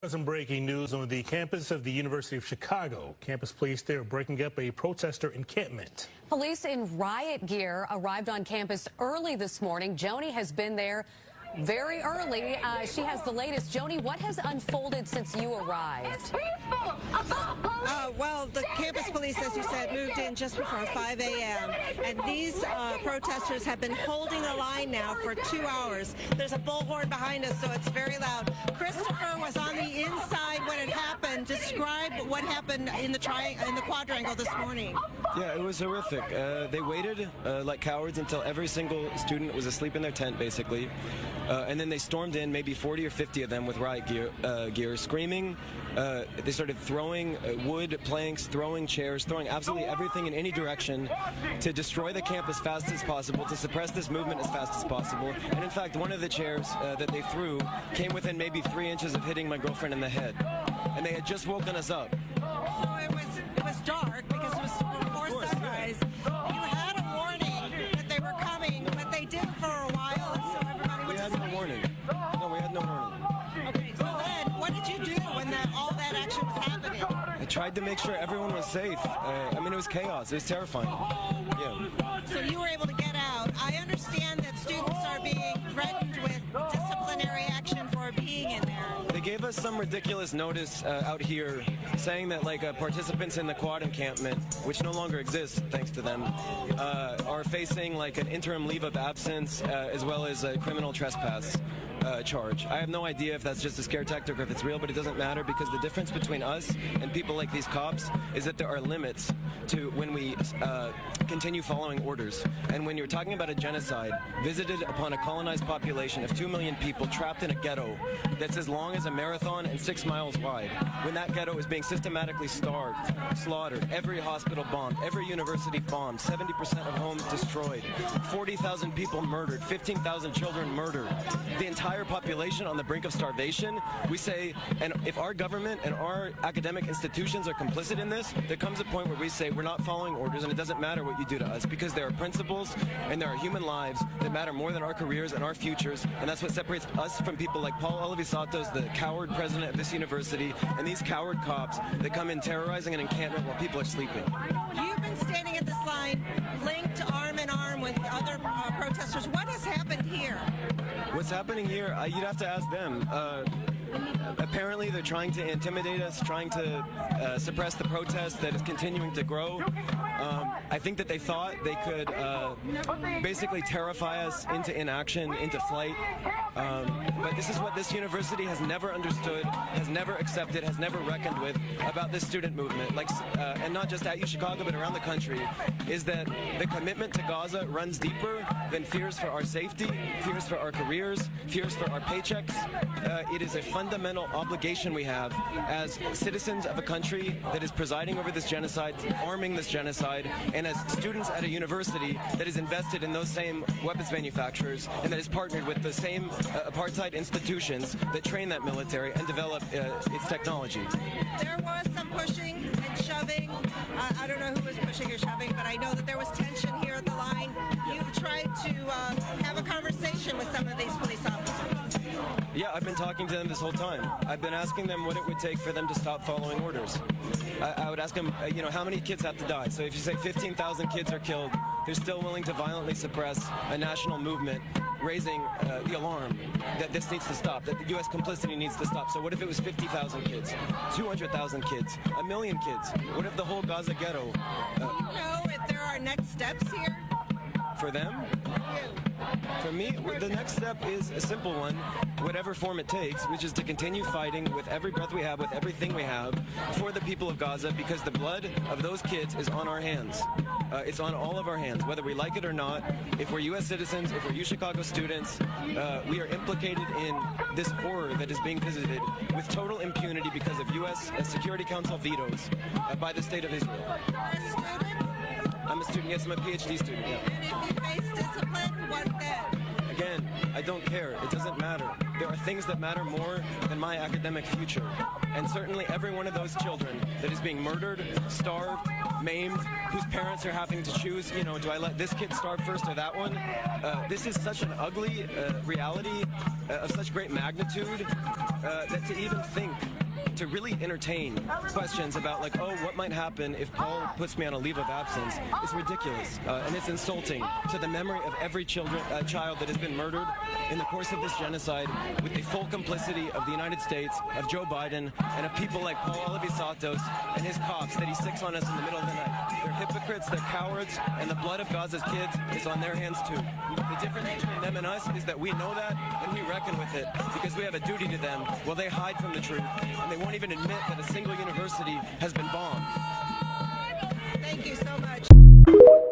Some breaking news on the campus of the University of Chicago. Campus police there are breaking up a protester encampment. Police in riot gear arrived on campus early this morning. Joni has been there very early. She has the latest. Joni, what has unfolded since you arrived? Well, the campus police, as you said, moved in just before 5 a.m. And these protesters have been holding the line now for 2 hours. There's a bullhorn behind us, so it's very loud. Christopher was on the inside when it happened. Describe what happened in the quadrangle this morning. Yeah, it was horrific. They waited like cowards until every single student was asleep in their tent, basically. And then they stormed in, maybe 40 or 50 of them with riot gear screaming. They started throwing wood planks, throwing chairs, throwing absolutely everything in any direction to destroy the camp as fast as possible, to suppress this movement as fast as possible. And in fact, one of the chairs that they threw came within maybe 3 inches of hitting my girlfriend in the head. And they had just woken us up. So it was dark because it was before sunrise. You had a warning that they were coming, but they did for a while, and so everybody was asleep. We had no warning. No, we had no warning. Okay, so then what did you do when all that action was happening? I tried to make sure everyone was safe. I mean, it was chaos. It was terrifying. Yeah. So you were able to get out. I understand that students are being threatened with disciplinary action for being in there. They gave us some ridiculous notice out here saying that participants in the quad encampment, which no longer exists thanks to them, are facing like an interim leave of absence as well as a criminal trespass charge. I have no idea if that's just a scare tactic or if it's real, but it doesn't matter because the difference between us and people like these cops is that there are limits to when we continue following orders. And when you're talking about a genocide visited upon a colonized population of 2 million people trapped in a ghetto that's as long as a marathon and 6 miles wide, when that ghetto is being systematically starved, slaughtered, every hospital bombed, every university bombed, 70% of homes destroyed, 40,000 people murdered, 15,000 children murdered, the entire population on the brink of starvation, we say, and if our government and our academic institutions are complicit in this, there comes a point where we say we're not following orders and it doesn't matter what you do to us because there are principles and there are human lives that matter more than our careers and our futures, and that's what separates us from people like Paul Olivisatos, the coward president of this university, and these coward cops that come in terrorizing an encampment while people are sleeping. You've been standing at this line linked arm in arm with other protesters. What has happened here? What's happening here, you'd have to ask them. Apparently they're trying to intimidate us, trying to suppress the protest that is continuing to grow. I think that they thought they could basically terrify us into inaction, into flight. But this is what this university has never understood, has never accepted, has never reckoned with about this student movement, and not just at UChicago but around the country, is that the commitment to Gaza runs deeper than fears for our safety, fears for our careers, fears for our paychecks. It is a fundamental obligation we have as citizens of a country that is presiding over this genocide, arming this genocide, and as students at a university that is invested in those same weapons manufacturers and that is partnered with the same apartheid institutions that train that military and develop its technology. There was some pushing and shoving. I don't know who was pushing or shoving, but I know that there was tension here at the line. You tried to have a conversation with some of these police officers. Yeah, I've been talking to them this whole time. I've been asking them what it would take for them to stop following orders. I would ask them, how many kids have to die? So if you say 15,000 kids are killed, they're still willing to violently suppress a national movement, raising the alarm that this needs to stop, that the U.S. complicity needs to stop. So what if it was 50,000 kids, 200,000 kids, 1 million kids? What if the whole Gaza ghetto? Do you know if there are next steps here? For them? For me, the next step is a simple one, whatever form it takes, which is to continue fighting with every breath we have, with everything we have, for the people of Gaza, because the blood of those kids is on our hands. It's on all of our hands, whether we like it or not. If we're U.S. citizens, if we're UChicago students, we are implicated in this horror that is being visited with total impunity because of U.S. Security Council vetoes by the state of Israel. You're a student? I'm a student, yes, I'm a PhD student, yeah. And if you face discipline, what then? Again, I don't care. It doesn't matter. there are things that matter more than my academic future. And certainly every one of those children that is being murdered, starved, maimed, whose parents are having to choose, you know, do I let this kid starve first or that one? This is such an ugly reality of such great magnitude that to even think, to really entertain questions about like, oh, what might happen if Paul puts me on a leave of absence is ridiculous. And it's insulting to the memory of every child that has been murdered in the course of this genocide with the full complicity of the United States, of Joe Biden, and of people like Paul Alivisatos and his cops that he sicks on us in the middle of the night. They're hypocrites, they're cowards, and the blood of Gaza's kids is on their hands too. The difference between them and us is that we know that and we reckon with it because we have a duty to them while they hide from the truth and they won't even admit that a single university has been bombed. Thank you so much.